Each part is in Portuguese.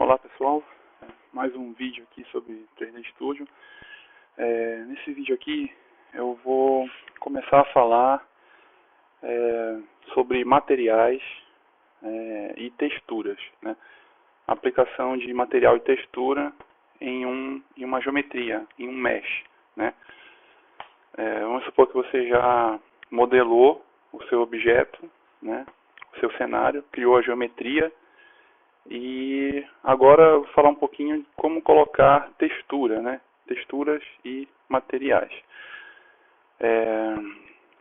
Olá pessoal, mais um vídeo aqui sobre 3D Studio. Nesse vídeo aqui eu vou começar a falar sobre materiais e texturas, né? Aplicação de material e textura em uma geometria, em um mesh, né? Vamos supor que você já modelou o seu objeto, né? O seu cenário, criou a geometria. E agora eu vou falar um pouquinho de como colocar textura, né? Texturas e materiais.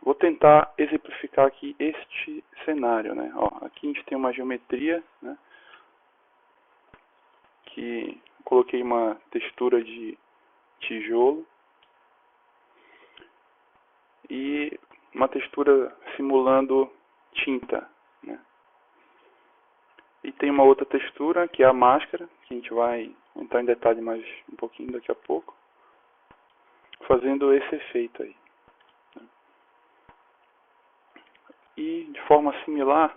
Vou tentar exemplificar aqui este cenário, né? Ó, aqui a gente tem uma geometria, né? Que eu coloquei uma textura de tijolo e uma textura simulando tinta, né? E tem uma outra textura, que é a máscara, que a gente vai entrar em detalhe mais um pouquinho daqui a pouco, fazendo esse efeito aí. E de forma similar,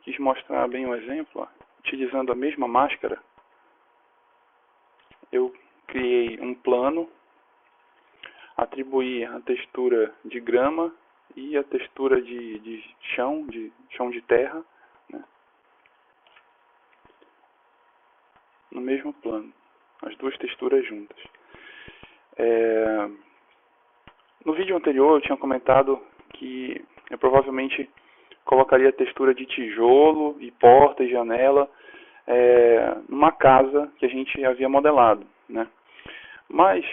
quis mostrar bem um exemplo, ó, utilizando a mesma máscara, eu criei um plano, atribuí a textura de grama e a textura de chão de terra, né, no mesmo plano, as duas texturas juntas. No vídeo anterior eu tinha comentado que eu provavelmente colocaria a textura de tijolo e porta e janela numa casa que a gente havia modelado, né? Mas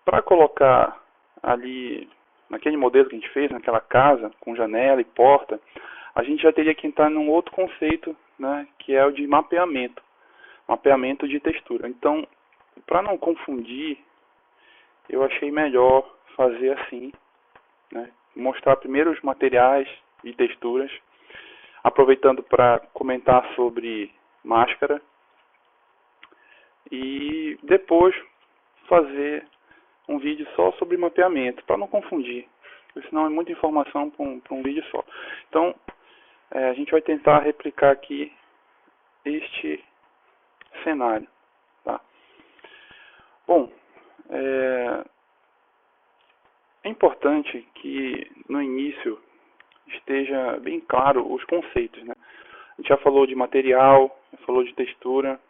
para colocar ali naquele modelo que a gente fez, naquela casa com janela e porta, a gente já teria que entrar num outro conceito, né, que é o de mapeamento de textura. Então, para não confundir, eu achei melhor fazer assim, né? Mostrar primeiro os materiais e texturas, aproveitando para comentar sobre máscara e depois fazer um vídeo só sobre mapeamento, para não confundir, porque senão é muita informação para um vídeo só. Então, a gente vai tentar replicar aqui este cenário, tá? Bom, é importante que no início esteja bem claro os conceitos, né? A gente já falou de material, já falou de textura,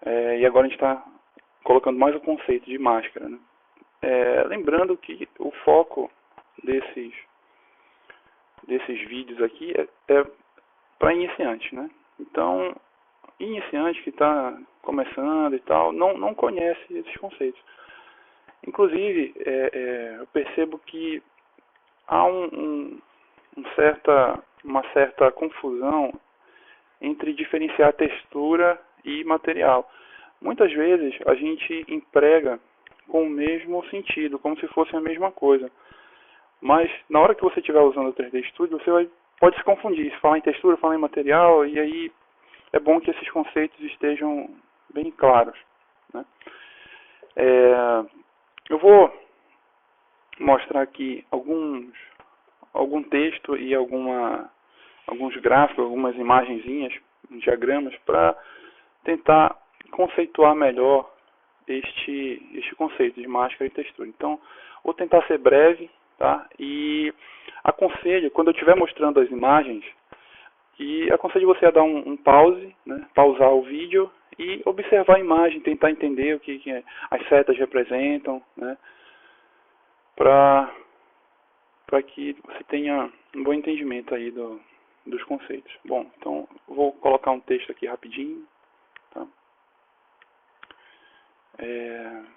e agora a gente está colocando mais o conceito de máscara, né? Lembrando que o foco desses vídeos aqui é para iniciantes, né? Então, iniciante que está começando e tal, não conhece esses conceitos. Inclusive, eu percebo que há uma certa confusão entre diferenciar textura e material. Muitas vezes a gente emprega com o mesmo sentido, como se fosse a mesma coisa. Mas na hora que você estiver usando o 3D Studio, você pode se confundir. Se falar em textura, falar em material, e aí é bom que esses conceitos estejam bem claros, né? Eu vou mostrar aqui algum texto e alguns gráficos, algumas imagenzinhas, diagramas, para tentar conceituar melhor este conceito de máscara e textura. Então, vou tentar ser breve, tá? E aconselho, quando eu estiver mostrando as imagens, e aconselho você a dar um pause, né? Pausar o vídeo e observar a imagem, tentar entender o que as setas representam, né? Para que você tenha um bom entendimento aí dos conceitos. Bom, então vou colocar um texto aqui rapidinho, tá? Deixa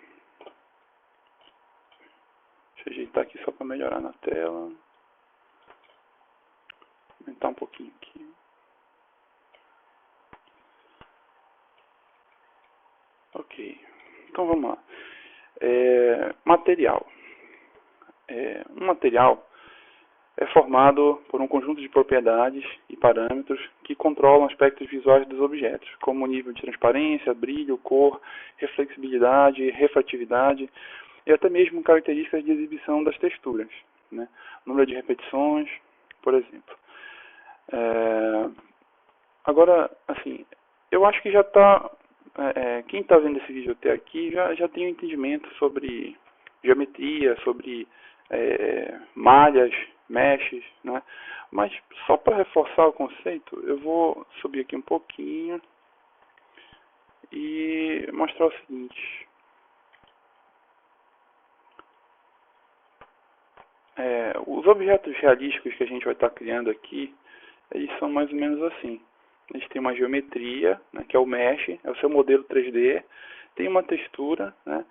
eu ajeitar aqui só para melhorar na tela. Aumentar um pouquinho aqui. Ok, então vamos lá. Material. Um material é formado por um conjunto de propriedades e parâmetros que controlam aspectos visuais dos objetos, como o nível de transparência, brilho, cor, reflexibilidade, refratividade e até mesmo características de exibição das texturas, né? Número de repetições, por exemplo. Agora, assim, eu acho que já está... quem está vendo esse vídeo até aqui já tem um entendimento sobre geometria, sobre malhas, meshes, né? Mas só para reforçar o conceito, eu vou subir aqui um pouquinho e mostrar o seguinte. Os objetos realísticos que a gente vai estar criando aqui, eles são mais ou menos assim. A gente tem uma geometria, né, que é o mesh, é o seu modelo 3D, tem uma textura, né,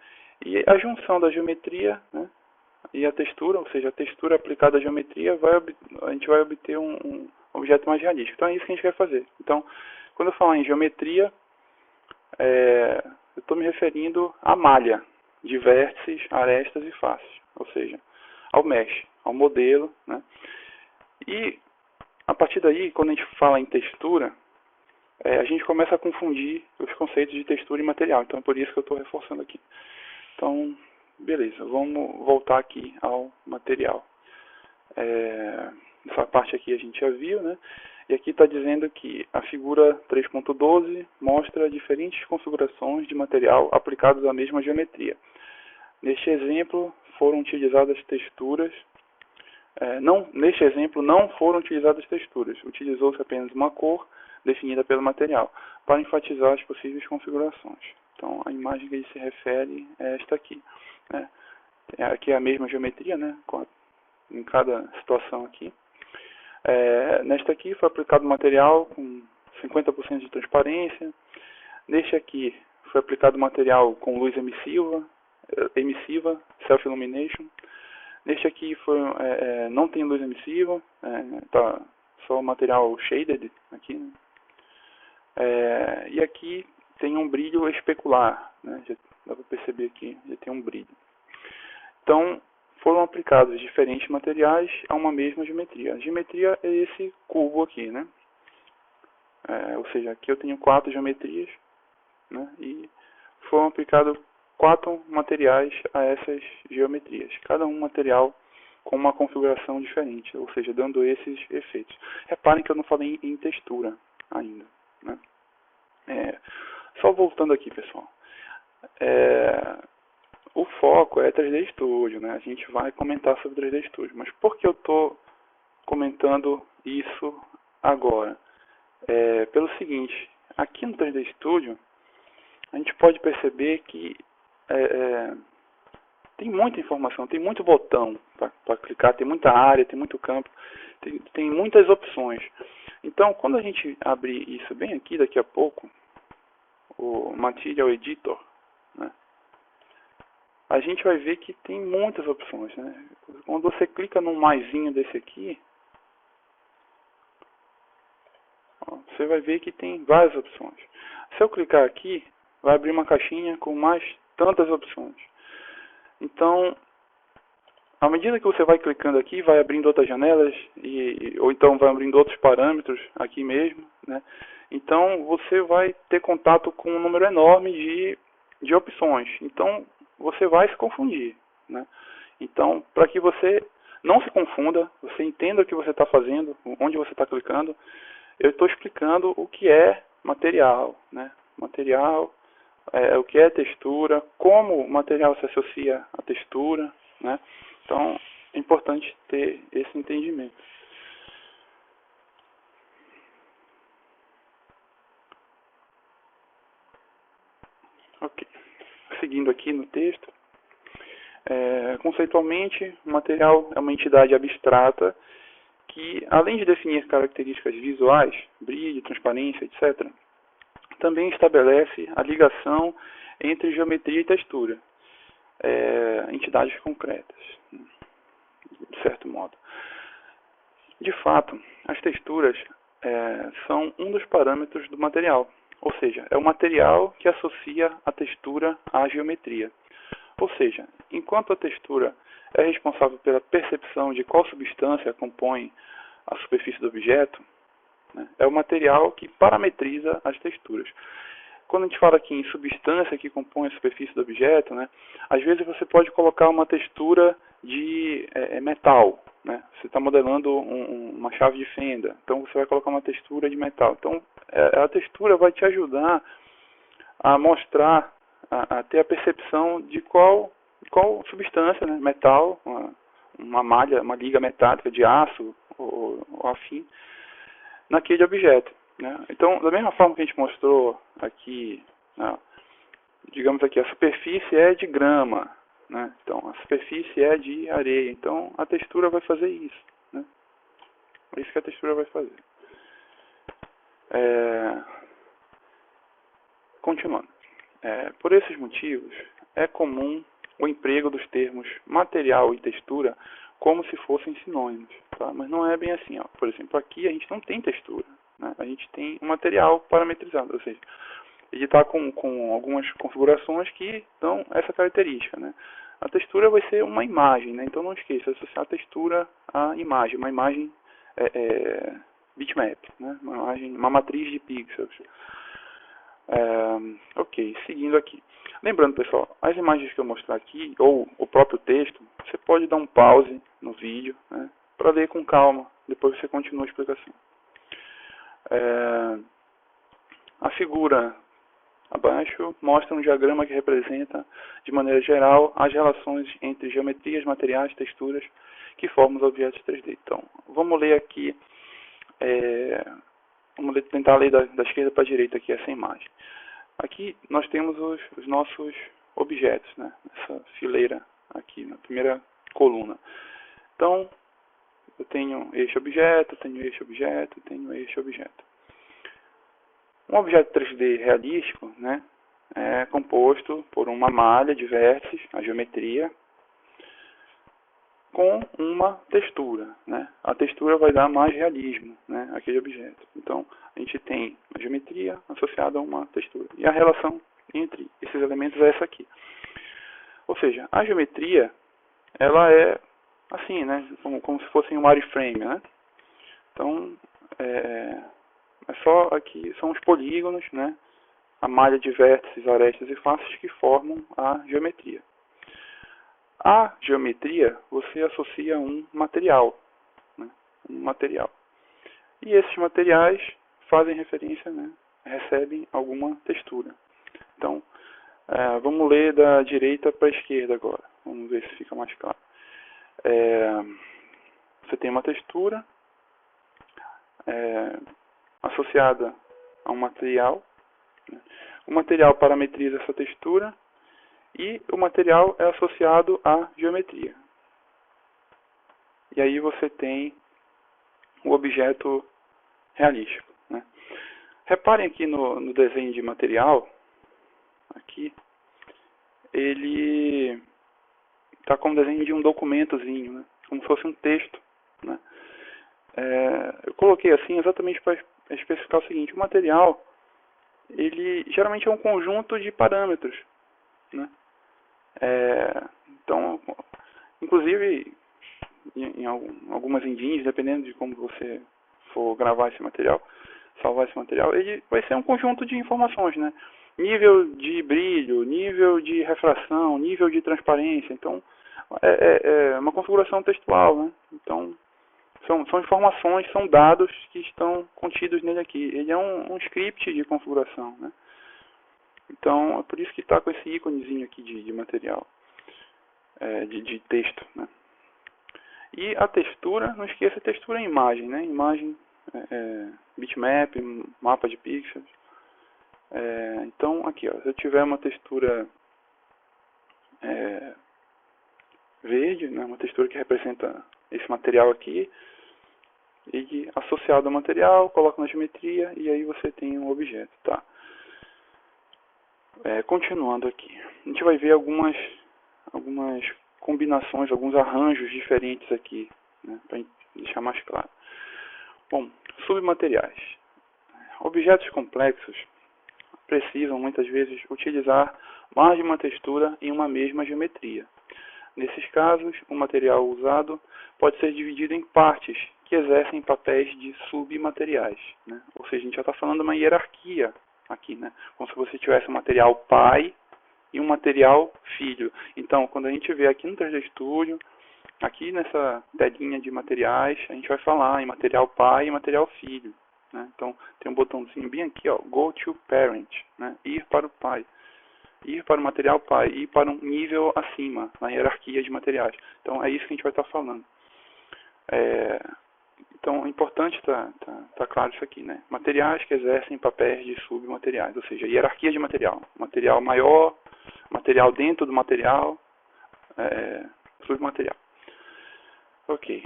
e a junção da geometria, né, e a textura, ou seja, a textura aplicada à geometria, a gente vai obter um objeto mais realístico. Então é isso que a gente quer fazer. Então, quando eu falar em geometria, eu estou me referindo à malha de vértices, arestas e faces, ou seja, ao mesh, ao modelo, né? E a partir daí, quando a gente fala em textura, a gente começa a confundir os conceitos de textura e material. Então é por isso que eu estou reforçando aqui. Então, beleza, vamos voltar aqui ao material. Essa parte aqui a gente já viu, né? E aqui está dizendo que a figura 3.12 mostra diferentes configurações de material aplicados à mesma geometria. Neste exemplo, foram utilizadas texturas. Neste exemplo, não foram utilizadas texturas. Utilizou-se apenas uma cor definida pelo material, para enfatizar as possíveis configurações. Então, a imagem que ele se refere é esta aqui, né? Aqui é a mesma geometria, né? Em cada situação aqui. Nesta aqui foi aplicado material com 50% de transparência. Neste aqui foi aplicado material com luz emissiva, self-illumination. Neste aqui não tem luz emissiva, tá só o material shaded aqui, né? E aqui tem um brilho especular, né? Já dá para perceber aqui, já tem um brilho. Então, foram aplicados diferentes materiais a uma mesma geometria. A geometria é esse cubo aqui, né? Ou seja, aqui eu tenho 4 geometrias, né? E foram aplicados 4 materiais a essas geometrias. Cada um material com uma configuração diferente, ou seja, dando esses efeitos. Reparem que eu não falei em textura ainda, né? Só voltando aqui, pessoal. O foco é 3D Studio, né? A gente vai comentar sobre 3D Studio. Mas por que eu estou comentando isso agora? Pelo seguinte, aqui no 3D Studio, a gente pode perceber que tem muita informação, tem muito botão para clicar, tem muita área, tem muito campo, tem muitas opções. Então, quando a gente abrir isso bem aqui, daqui a pouco, o Material Editor, né, a gente vai ver que tem muitas opções, né? Quando você clica num maisinho desse aqui, você vai ver que tem várias opções. Se eu clicar aqui, vai abrir uma caixinha com mais tantas opções. Então, à medida que você vai clicando aqui, vai abrindo outras janelas, ou então vai abrindo outros parâmetros aqui mesmo, né? Então, você vai ter contato com um número enorme de opções. Então, você vai se confundir, né? Então, para que você não se confunda, você entenda o que você está fazendo, onde você está clicando, eu estou explicando o que é material, né? Material, o que é textura, como o material se associa à textura, né? Então, é importante ter esse entendimento. Ok. Seguindo aqui no texto, conceitualmente, o material é uma entidade abstrata que, além de definir características visuais, brilho, transparência, etc., também estabelece a ligação entre geometria e textura, entidades concretas, de certo modo. De fato, as texturas são um dos parâmetros do material, ou seja, é o material que associa a textura à geometria. Ou seja, enquanto a textura é responsável pela percepção de qual substância compõe a superfície do objeto, né, é o material que parametriza as texturas. Quando a gente fala aqui em substância que compõe a superfície do objeto, né, às vezes você pode colocar uma textura de metal, né? Você está modelando uma chave de fenda, então você vai colocar uma textura de metal. Então, A textura vai te ajudar a mostrar, a ter a percepção de qual substância, né, metal, uma malha, uma liga metálica de aço ou afim, naquele objeto, né? Então, da mesma forma que a gente mostrou aqui, né, digamos aqui, a superfície é de grama, né? Então, a superfície é de areia. Então, a textura vai fazer isso, né? É isso que a textura vai fazer. Continuando. Por esses motivos, é comum o emprego dos termos material e textura como se fossem sinônimos, tá? Mas não é bem assim, ó. Por exemplo, aqui a gente não tem textura, né? A gente tem um material parametrizado, ou seja, ele está com algumas configurações que dão essa característica, né? A textura vai ser uma imagem, né? Então não esqueça, associar a textura à imagem, uma imagem bitmap, né? Uma matriz de pixels. Ok, seguindo aqui. Lembrando, pessoal, as imagens que eu mostrar aqui, ou o próprio texto, você pode dar um pause no vídeo, né, para ler com calma, depois você continua a explicação. A figura abaixo mostra um diagrama que representa, de maneira geral, as relações entre geometrias, materiais, texturas que formam os objetos 3D. Então, vamos ler aqui, tentar ler da esquerda para a direita aqui essa imagem. Aqui nós temos os nossos objetos, né? Essa fileira aqui na primeira coluna. Então, eu tenho este objeto, tenho este objeto, tenho este objeto. Um objeto 3D realístico, né, é composto por uma malha de vértices, a geometria, com uma textura, né? A textura vai dar mais realismo, né, àquele objeto. Então, a gente tem a geometria associada a uma textura. E a relação entre esses elementos é essa aqui. Ou seja, a geometria, ela é assim, né, como se fosse um wireframe, né? Então, é só aqui, são os polígonos, né, a malha de vértices, arestas e faces que formam a geometria. A geometria, você associa um material, né? Um material. E esses materiais fazem referência, né? Recebem alguma textura. Então, vamos ler da direita para a esquerda agora. Vamos ver se fica mais claro. Você tem uma textura associada a um material, né? O material parametriza essa textura e o material é associado à geometria. E aí você tem o objeto realístico, né? Reparem aqui no desenho de material, aqui, ele está como desenho de um documentozinho, né? Como se fosse um texto, né? Eu coloquei assim exatamente para especificar o seguinte: o material, ele geralmente é um conjunto de parâmetros, né? Então, inclusive, em algumas engines, dependendo de como você for gravar esse material, salvar esse material, ele vai ser um conjunto de informações, né? Nível de brilho, nível de refração, nível de transparência. Então, é uma configuração textual, né? Então, são informações, são dados que estão contidos nele aqui. Ele é um script de configuração, né? Então, é por isso que está com esse íconezinho aqui de material, de texto, né? E a textura, não esqueça, textura é imagem, né? Imagem, bitmap, mapa de pixels. Então, aqui, ó, se eu tiver uma textura verde, né? Uma textura que representa esse material aqui, e associado ao material, coloco na geometria, e aí você tem um objeto, tá? Continuando aqui, a gente vai ver algumas combinações, alguns arranjos diferentes aqui, né, para deixar mais claro. Bom, submateriais. Objetos complexos precisam muitas vezes utilizar mais de uma textura em uma mesma geometria. Nesses casos, o material usado pode ser dividido em partes que exercem papéis de submateriais, né? Ou seja, a gente já está falando de uma hierarquia aqui, né? Como se você tivesse um material pai e um material filho. Então, quando a gente vê aqui no 3D Studio, aqui nessa telinha de materiais, a gente vai falar em material pai e material filho, né? Então, tem um botãozinho bem aqui, ó, Go to Parent, né? Ir para o pai. Ir para o material pai, ir para um nível acima, na hierarquia de materiais. Então, é isso que a gente vai estar falando. Então, é importante tá claro isso aqui, né? Materiais que exercem papéis de submateriais, ou seja, hierarquia de material. Material maior, material dentro do material, submaterial. Ok.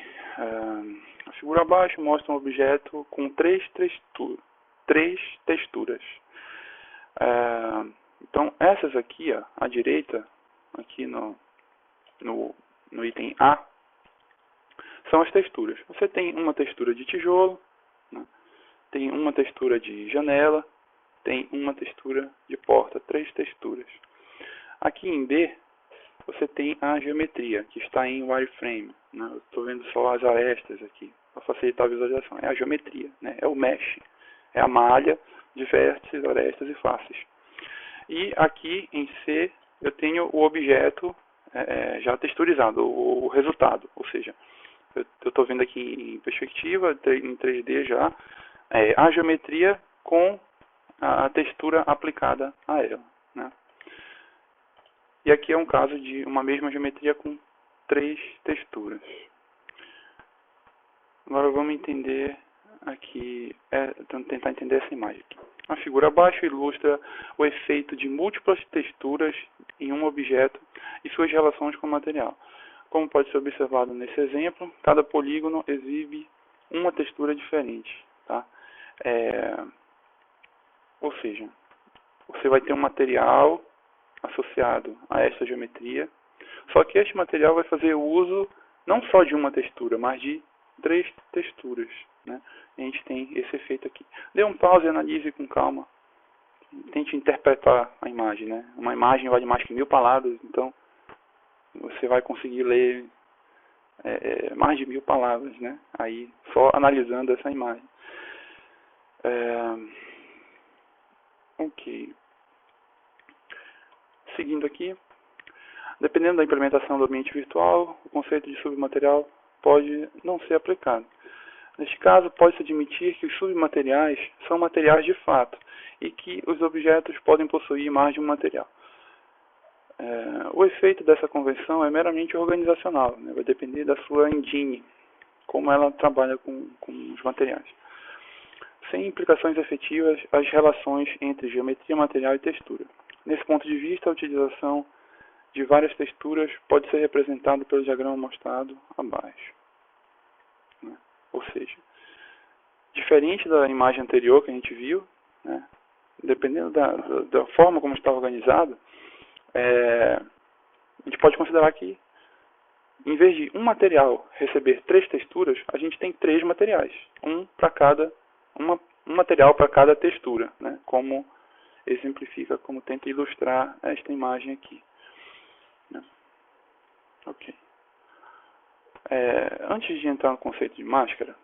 A figura abaixo mostra um objeto com três texturas. Então, essas aqui, ó, à direita, aqui no item A, são as texturas. Você tem uma textura de tijolo, né? Tem uma textura de janela, tem uma textura de porta, 3 texturas. Aqui em B, você tem a geometria, que está em wireframe, né? Eu estou vendo só as arestas aqui, para facilitar a visualização. É a geometria, né? É o mesh, é a malha de vértices, arestas e faces. E aqui em C, eu tenho o objeto já texturizado, o resultado, ou seja, eu estou vendo aqui em perspectiva, em 3D já, a geometria com a textura aplicada a ela, né? E aqui é um caso de uma mesma geometria com 3 texturas. Agora vamos entender aqui, tentar entender essa imagem aqui. A figura abaixo ilustra o efeito de múltiplas texturas em um objeto e suas relações com o material. Como pode ser observado nesse exemplo, cada polígono exibe uma textura diferente, tá? Ou seja, você vai ter um material associado a esta geometria, só que este material vai fazer uso não só de uma textura, mas de 3 texturas, né? A gente tem esse efeito aqui. Dê um pause e analise com calma. Tente interpretar a imagem, né? Uma imagem vale mais que 1000 palavras, então você vai conseguir ler mais de 1000 palavras, né? Aí, só analisando essa imagem. Ok. Seguindo aqui, dependendo da implementação do ambiente virtual, o conceito de submaterial pode não ser aplicado. Neste caso, pode-se admitir que os submateriais são materiais de fato e que os objetos podem possuir mais de um material. O efeito dessa convenção é meramente organizacional, né? Vai depender da sua engine, como ela trabalha com os materiais. Sem implicações efetivas, as relações entre geometria, material e textura. Nesse ponto de vista, a utilização de várias texturas pode ser representada pelo diagrama mostrado abaixo, né? Ou seja, diferente da imagem anterior que a gente viu, né? Dependendo da forma como está organizado, a gente pode considerar que, em vez de um material receber 3 texturas, a gente tem 3 materiais, um material para cada textura, né? Como exemplifica, como tenta ilustrar esta imagem aqui, né? Ok. Antes de entrar no conceito de máscara,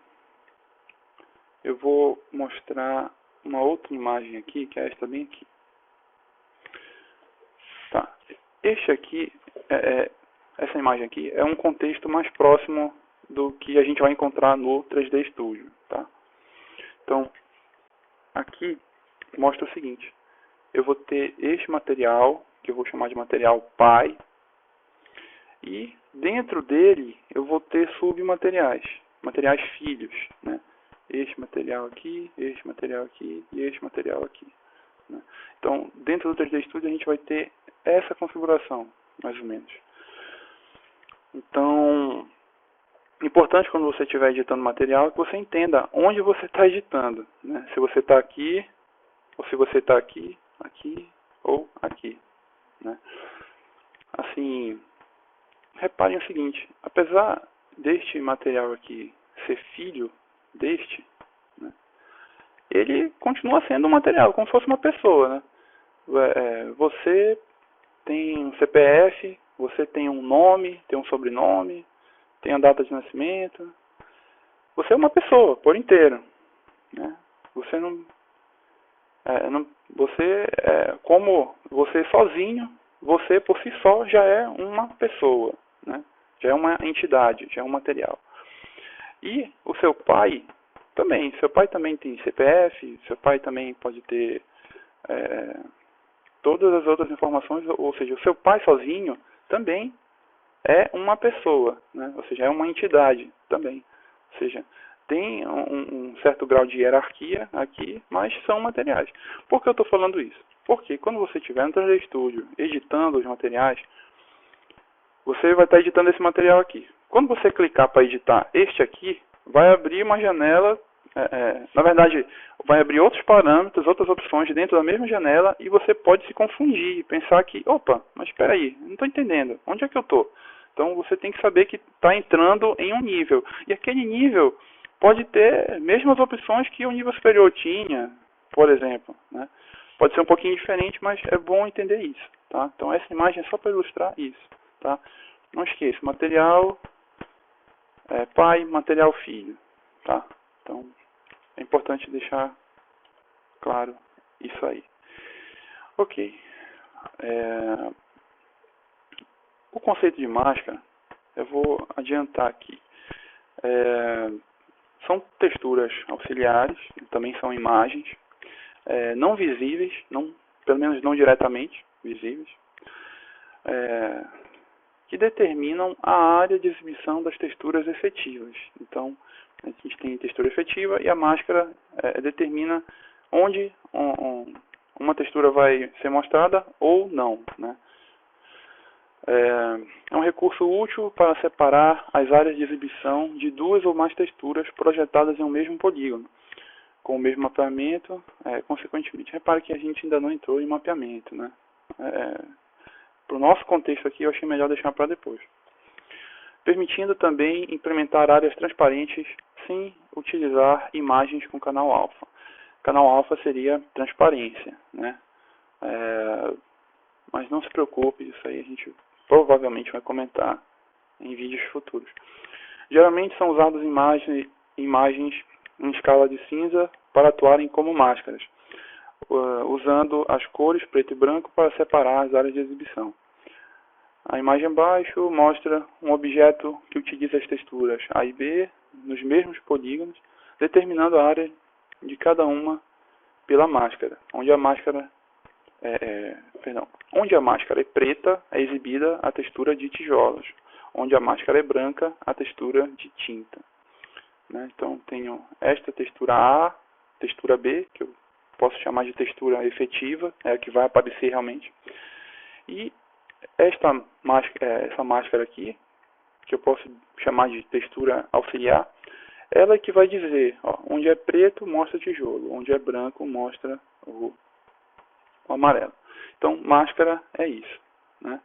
eu vou mostrar uma outra imagem aqui, que é esta bem aqui. Tá. Este aqui, essa imagem aqui, é um contexto mais próximo do que a gente vai encontrar no 3D Studio, tá? Então, aqui mostra o seguinte: eu vou ter este material, que eu vou chamar de material pai, e dentro dele eu vou ter submateriais, materiais filhos, né? Este material aqui e este material aqui, né? Então, dentro do 3D Studio a gente vai ter essa configuração, mais ou menos. Então, importante quando você estiver editando material é que você entenda onde você está editando, né? Se você está aqui, ou se você está aqui, aqui ou aqui, né? Assim, reparem o seguinte: apesar deste material aqui ser filho deste, né, ele continua sendo um material, como se fosse uma pessoa, né? Você tem um CPF, você tem um nome, tem um sobrenome, tem a data de nascimento. Você é uma pessoa por inteiro, né? Você como você sozinho, você por si só já é uma pessoa, né? Já é uma entidade, já é um material. E o seu pai Também, seu pai também tem CPF, seu pai também pode ter todas as outras informações, ou seja, o seu pai sozinho também é uma pessoa, né? Ou seja, é uma entidade também. Ou seja, tem um certo grau de hierarquia aqui, mas são materiais. Por que eu estou falando isso? Porque quando você estiver no 3D Studio editando os materiais, você vai estar editando esse material aqui. Quando você clicar para editar este aqui, vai abrir uma janela, na verdade, vai abrir outros parâmetros, outras opções dentro da mesma janela e você pode se confundir, pensar que, opa, mas espera aí, não estou entendendo, onde é que eu estou? Então você tem que saber que está entrando em um nível. E aquele nível pode ter mesmas opções que o nível superior tinha, por exemplo, né? Pode ser um pouquinho diferente, mas é bom entender isso, tá? Então essa imagem é só para ilustrar isso, tá? Não esqueça, material pai, material filho, tá? Então é importante deixar claro isso aí. Ok. O conceito de máscara, eu vou adiantar aqui. São texturas auxiliares, também são imagens, não visíveis, pelo menos não diretamente visíveis, que determinam a área de exibição das texturas efetivas. Então, a gente tem textura efetiva e a máscara determina onde uma textura vai ser mostrada ou não, né? É um recurso útil para separar as áreas de exibição de duas ou mais texturas projetadas em um mesmo polígono, com o mesmo mapeamento, consequentemente. Repare que a gente ainda não entrou em mapeamento, né? Para o nosso contexto aqui, eu achei melhor deixar para depois. Permitindo também implementar áreas transparentes sem utilizar imagens com canal alfa. Canal alfa seria transparência, né? Mas não se preocupe, isso aí a gente provavelmente vai comentar em vídeos futuros. Geralmente são usadas imagens em escala de cinza para atuarem como máscaras, usando as cores preto e branco para separar as áreas de exibição. A imagem abaixo mostra um objeto que utiliza as texturas A e B nos mesmos polígonos, determinando a área de cada uma pela máscara, onde a máscara é preta, é exibida a textura de tijolos. Onde a máscara é branca, a textura de tinta. Né? Então, tenho esta textura A, textura B, que eu posso chamar de textura efetiva, é a que vai aparecer realmente. E essa máscara aqui, que eu posso chamar de textura auxiliar, ela é que vai dizer, onde é preto, mostra tijolo, onde é branco, mostra o amarelo. Então, máscara é isso, né?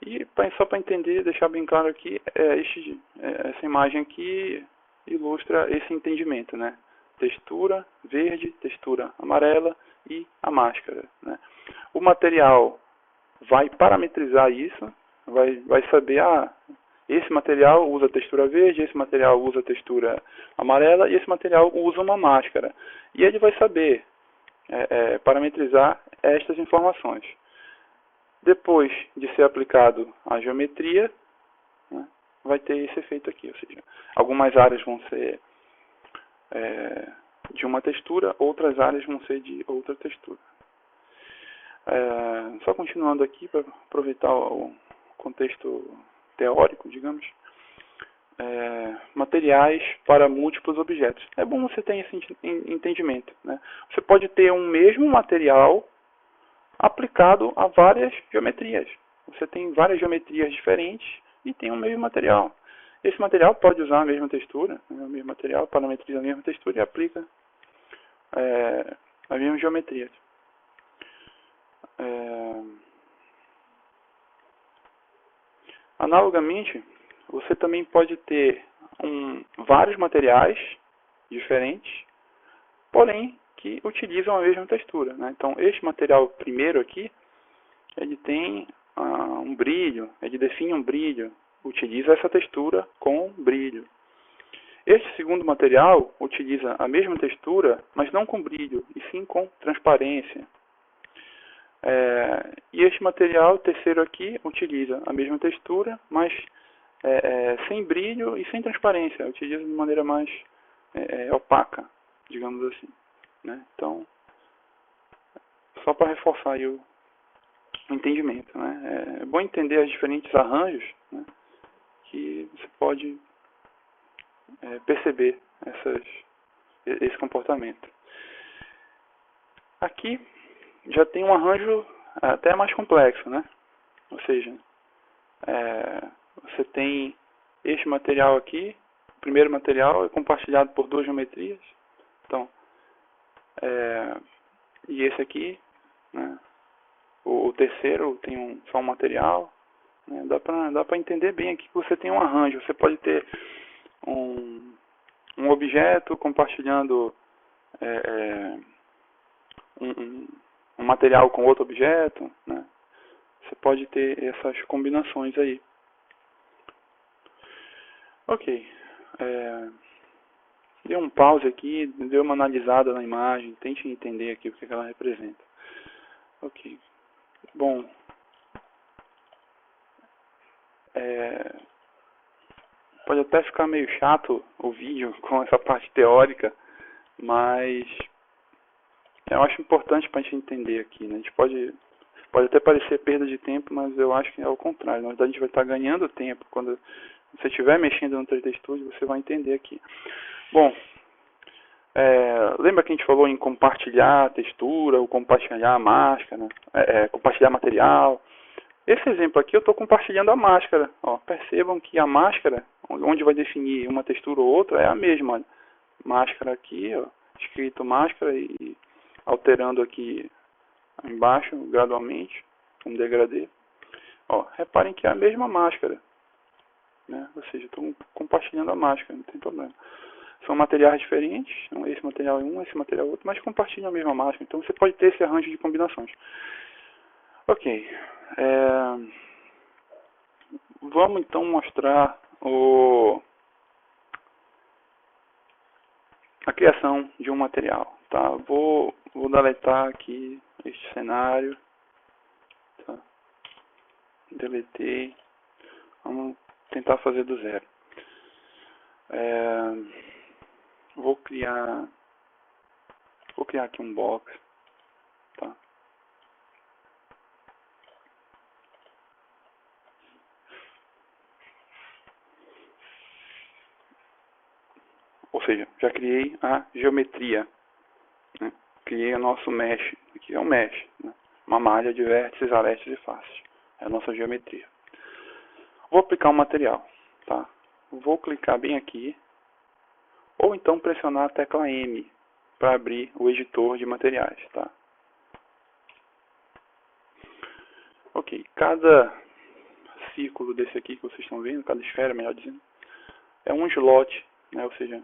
E só para entender, deixar bem claro aqui, essa imagem aqui ilustra esse entendimento, né? Textura verde, textura amarela e a máscara, né? O material vai parametrizar isso, vai saber, esse material usa textura verde, esse material usa textura amarela e esse material usa uma máscara. E ele vai saber parametrizar estas informações. Depois de ser aplicado a geometria, né, vai ter esse efeito aqui, ou seja, algumas áreas vão ser de uma textura, outras áreas vão ser de outra textura. Só continuando aqui, para aproveitar o contexto teórico, digamos, materiais para múltiplos objetos. É bom você ter esse entendimento, né? Você pode ter um mesmo material aplicado a várias geometrias. Você tem várias geometrias diferentes e tem o mesmo material. Esse material pode usar a mesma textura, né? O mesmo material parametriza a mesma textura e aplica a mesma geometria. Analogamente, você também pode ter vários materiais diferentes, porém que utilizam a mesma textura, né? Então, este material primeiro aqui, ele tem um brilho, ele define um brilho, utiliza essa textura com brilho. Este segundo material utiliza a mesma textura, mas não com brilho, e sim com transparência. E este material terceiro aqui utiliza a mesma textura, mas sem brilho e sem transparência, utiliza de maneira mais opaca, digamos assim, né? Então, só para reforçar aí o entendimento, né? É bom entender os diferentes arranjos, né, que você pode perceber esse comportamento. Aqui já tem um arranjo até mais complexo, né? Ou seja, você tem este material aqui, o primeiro material é compartilhado por duas geometrias, então, e esse aqui, né, o terceiro tem só um material, né, dá para entender bem aqui que você tem um arranjo, você pode ter um objeto compartilhando um material com outro objeto, né? Você pode ter essas combinações aí. Ok. Dê um pause aqui, dê uma analisada na imagem, tente entender aqui o que ela representa. Ok. Bom, pode até ficar meio chato o vídeo com essa parte teórica, mas eu acho importante para a gente entender aqui, né? A gente pode até parecer perda de tempo, mas eu acho que é o contrário. Na verdade, a gente vai estar ganhando tempo. Quando você estiver mexendo no 3D Studio, você vai entender aqui. Bom, lembra que a gente falou em compartilhar a textura, ou compartilhar a máscara, compartilhar material? Esse exemplo aqui eu estou compartilhando a máscara. Ó, percebam que a máscara, onde vai definir uma textura ou outra, é a mesma. Olha. Máscara aqui, ó, escrito máscara e alterando aqui embaixo gradualmente, um degradê. Ó, reparem que é a mesma máscara, né? Ou seja, estou compartilhando a máscara, não tem problema. São materiais diferentes, esse material é um, esse material é outro, mas compartilham a mesma máscara. Então você pode ter esse arranjo de combinações. Ok. Vamos então mostrar a criação de um material. Tá? Vou deletar aqui este cenário. Tá? Deletei. Vamos tentar fazer do zero. Vou criar aqui um box. Tá? Ou seja, já criei a geometria, né? Criei o nosso mesh. Aqui é um mesh, né? Uma malha de vértices, arestas e faces. É a nossa geometria. Vou aplicar um material. Tá? Vou clicar bem aqui. Ou então pressionar a tecla M para abrir o editor de materiais. Tá? Ok. Cada círculo desse aqui que vocês estão vendo, cada esfera, melhor dizendo, é um slot, né? Ou seja,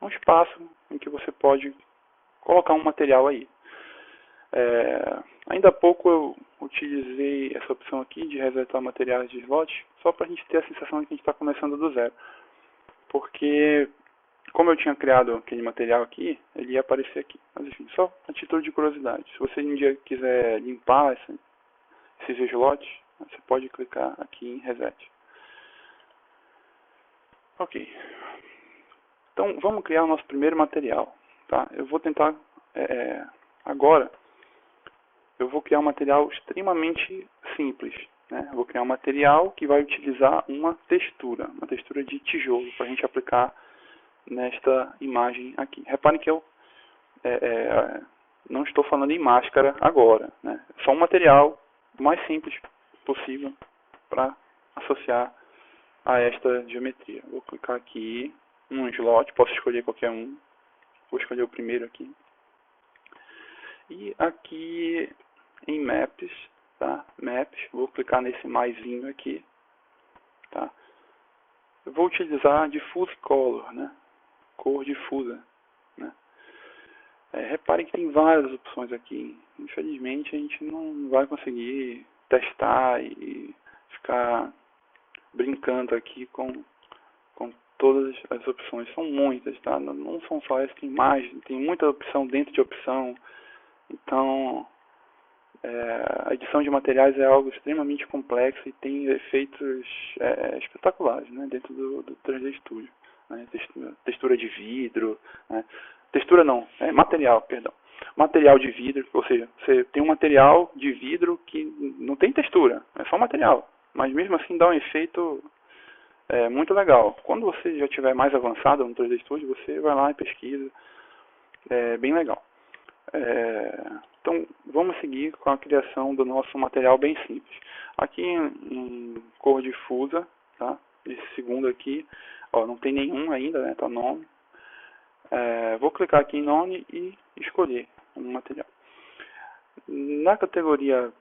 um espaço em que você pode colocar um material aí. Ainda há pouco eu utilizei essa opção aqui de resetar materiais de slot, só para a gente ter a sensação de que a gente está começando do zero. Porque, como eu tinha criado aquele material aqui, ele ia aparecer aqui. Mas enfim, só a título de curiosidade. Se você um dia quiser limpar esses slots, você pode clicar aqui em Reset. Ok. Então, vamos criar o nosso primeiro material. Tá? Eu vou tentar, agora, eu vou criar um material extremamente simples. Né? Eu vou criar um material que vai utilizar uma textura de tijolo, para a gente aplicar nesta imagem aqui. Reparem que eu não estou falando em máscara agora. Né? É só um material mais simples possível para associar a esta geometria. Vou clicar aqui, um slot, posso escolher qualquer um. Vou escolher o primeiro aqui. E aqui em Maps, tá? Maps, vou clicar nesse maisinho aqui, tá? Eu vou utilizar Diffuse Color, né? Cor difusa, né? Reparem que tem várias opções aqui. Infelizmente a gente não vai conseguir testar e ficar brincando aqui com todas as opções. São muitas, tá? Não são só essas, tem muita opção dentro de opção. Então, a edição de materiais é algo extremamente complexo e tem efeitos espetaculares, né, dentro do 3D Studio. né? Textura de vidro, né? Textura não, material, perdão. Material de vidro, ou seja, você tem um material de vidro que não tem textura, é só material, mas mesmo assim dá um efeito muito legal. Quando você já estiver mais avançado no 3D Studio, você vai lá e pesquisa, é bem legal. Então, vamos seguir com a criação do nosso material bem simples. Aqui em cor difusa, tá? Esse segundo aqui, ó, não tem nenhum ainda, né? Tá nome. Vou clicar aqui em nome e escolher um material. Na categoria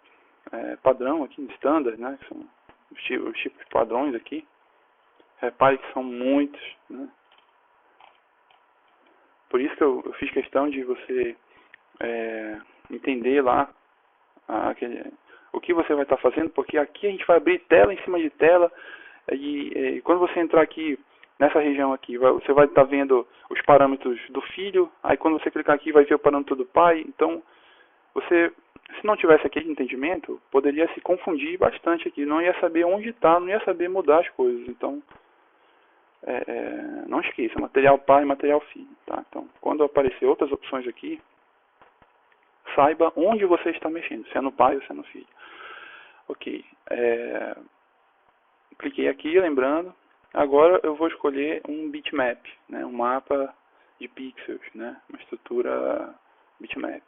padrão, aqui no standard, né? Que são os tipos padrões aqui. Repare que são muitos, né? Por isso que eu fiz questão de você entender lá o que você vai estar fazendo, porque aqui a gente vai abrir tela em cima de tela e quando você entrar aqui nessa região aqui, você vai estar vendo os parâmetros do filho, aí quando você clicar aqui vai ver o parâmetro do pai. Então você, se não tivesse aquele entendimento, poderia se confundir bastante aqui, não ia saber onde está, não ia saber mudar as coisas. Então não esqueça, material pai e material filho, tá? Então quando aparecer outras opções aqui, saiba onde você está mexendo, se é no pai ou se é no filho. Ok, cliquei aqui, lembrando. Agora eu vou escolher um bitmap, né, um mapa de pixels, né, uma estrutura bitmap.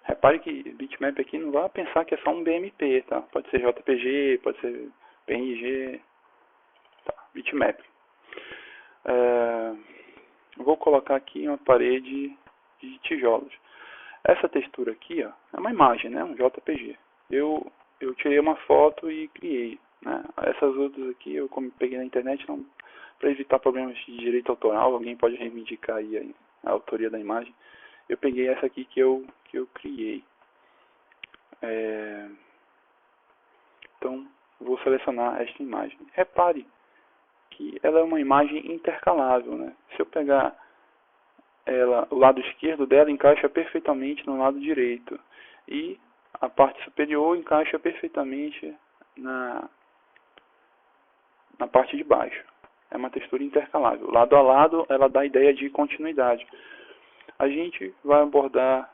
Repare que bitmap aqui não vai pensar que é só um BMP, tá? Pode ser JPG, pode ser PNG, tá? Bitmap. Vou colocar aqui uma parede de tijolos. Essa textura aqui, ó, é uma imagem, né, um JPG. Eu tirei uma foto e criei, né? Essas outras aqui eu peguei na internet para evitar problemas de direito autoral. Alguém pode reivindicar aí a autoria da imagem. Eu peguei essa aqui que eu criei. Então vou selecionar esta imagem. Repare que ela é uma imagem intercalável, né? Se eu pegar ela, o lado esquerdo dela encaixa perfeitamente no lado direito e a parte superior encaixa perfeitamente na parte de baixo. É uma textura intercalável. Lado a lado, ela dá a ideia de continuidade. A gente vai abordar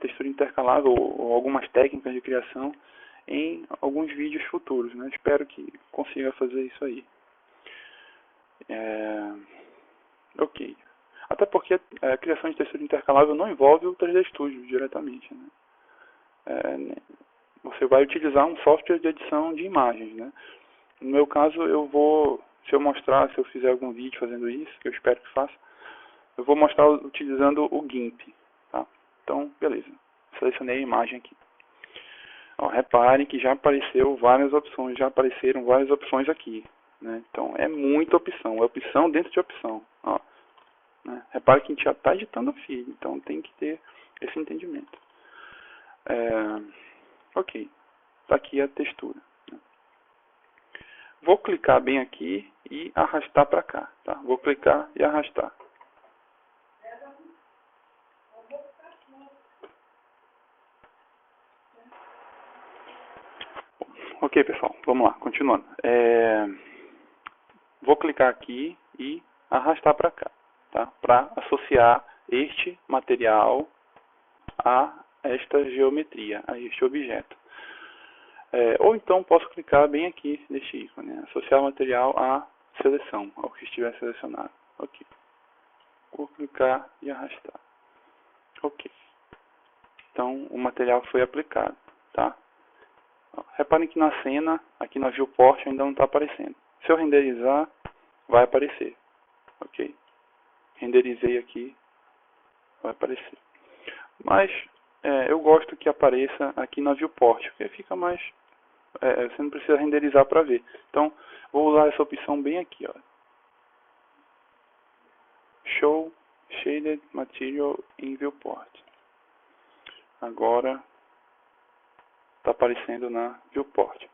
textura intercalável ou algumas técnicas de criação em alguns vídeos futuros, né? Espero que consiga fazer isso aí. Ok. Até porque a criação de textura intercalável não envolve o 3D Studio diretamente, né? Você vai utilizar um software de edição de imagens, né? No meu caso, se eu fizer algum vídeo fazendo isso, que eu espero que faça, eu vou mostrar utilizando o GIMP, tá? Então, beleza. Selecionei a imagem aqui. Ó, reparem que já apareceram várias opções aqui, né? Então, é muita opção, é opção dentro de opção, ó, né? Repare que a gente já está editando o feed, então tem que ter esse entendimento. Ok, está aqui a textura. Vou clicar bem aqui e arrastar para cá, tá? Vou clicar e arrastar. Ok, pessoal, vamos lá, continuando. Vou clicar aqui e arrastar para cá, tá? Para associar este material a esta geometria, a este objeto. Ou então posso clicar bem aqui neste ícone, né? Associar o material à seleção, ao que estiver selecionado. Ok. Vou clicar e arrastar. Ok. Então o material foi aplicado, tá? Reparem que na cena, aqui na viewport ainda não está aparecendo. Se eu renderizar, vai aparecer. Ok? Renderizei aqui, vai aparecer. Mas eu gosto que apareça aqui na viewport, porque fica mais... você não precisa renderizar para ver. Então, vou usar essa opção bem aqui, ó. Show Shaded Material in Viewport. Agora está aparecendo na viewport.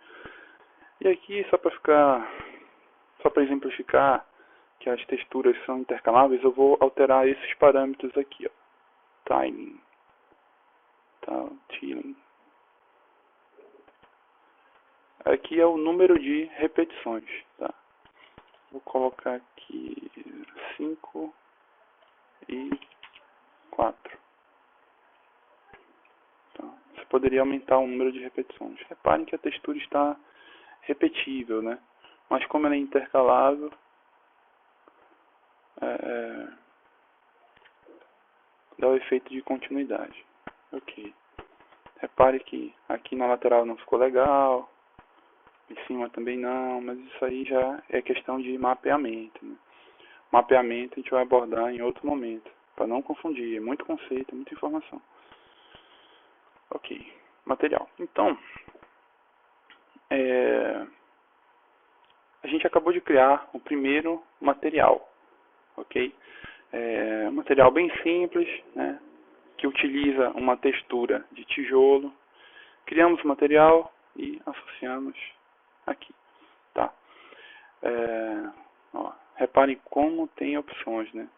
E aqui, só para exemplificar que as texturas são intercaláveis, eu vou alterar esses parâmetros aqui, ó. Timing, tiling. Aqui é o número de repetições, tá? Vou colocar aqui 5 e 4. Tá. Você poderia aumentar o número de repetições. Reparem que a textura está repetível, né? Mas como ela é intercalável, dá o efeito de continuidade. Ok. Repare que aqui na lateral não ficou legal, em cima também não, mas isso aí já é questão de mapeamento, né? Mapeamento a gente vai abordar em outro momento, para não confundir, é muito conceito, é muita informação. Ok, material. Então, a gente acabou de criar o primeiro material, ok? Um material bem simples, né? Que utiliza uma textura de tijolo. Criamos o material e associamos aqui, tá? Reparem como tem opções, né?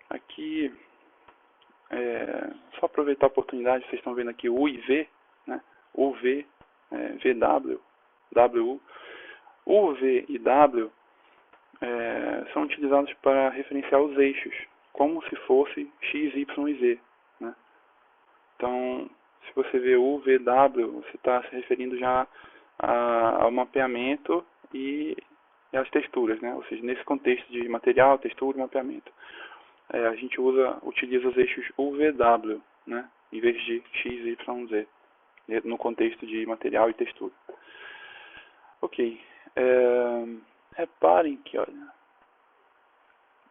Aqui, só aproveitar a oportunidade, vocês estão vendo aqui U e V, né? UV, VW, WU. U, V e W são utilizados para referenciar os eixos, como se fosse X, Y e Z, né? Então, se você vê U, V, W, você está se referindo já ao mapeamento e às texturas, né? Ou seja, nesse contexto de material, textura e mapeamento. A gente utiliza os eixos U, V, W, né? Em vez de X, Y, Z, no contexto de material e textura. Ok. Reparem que, olha,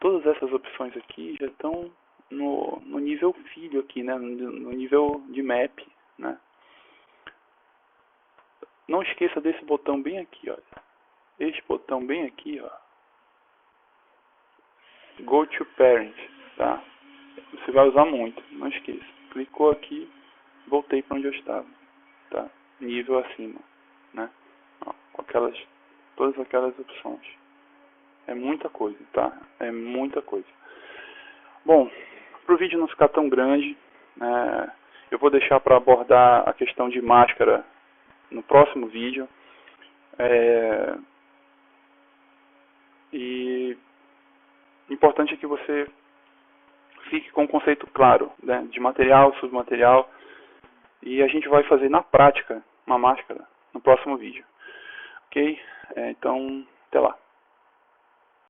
todas essas opções aqui já estão no nível filho aqui, né? No nível de map, né? Não esqueça desse botão bem aqui, olha. Este botão bem aqui, ó. Go to Parent, tá? Você vai usar muito, não esqueça. Clicou aqui, voltei para onde eu estava, tá? Nível acima, né? Ó, com todas aquelas opções. É muita coisa, tá? É muita coisa. Bom, para o vídeo não ficar tão grande, eu vou deixar para abordar a questão de máscara no próximo vídeo. E o importante é que você fique com um conceito claro, né, de material, submaterial. E a gente vai fazer na prática uma máscara no próximo vídeo. Ok? Então, até lá.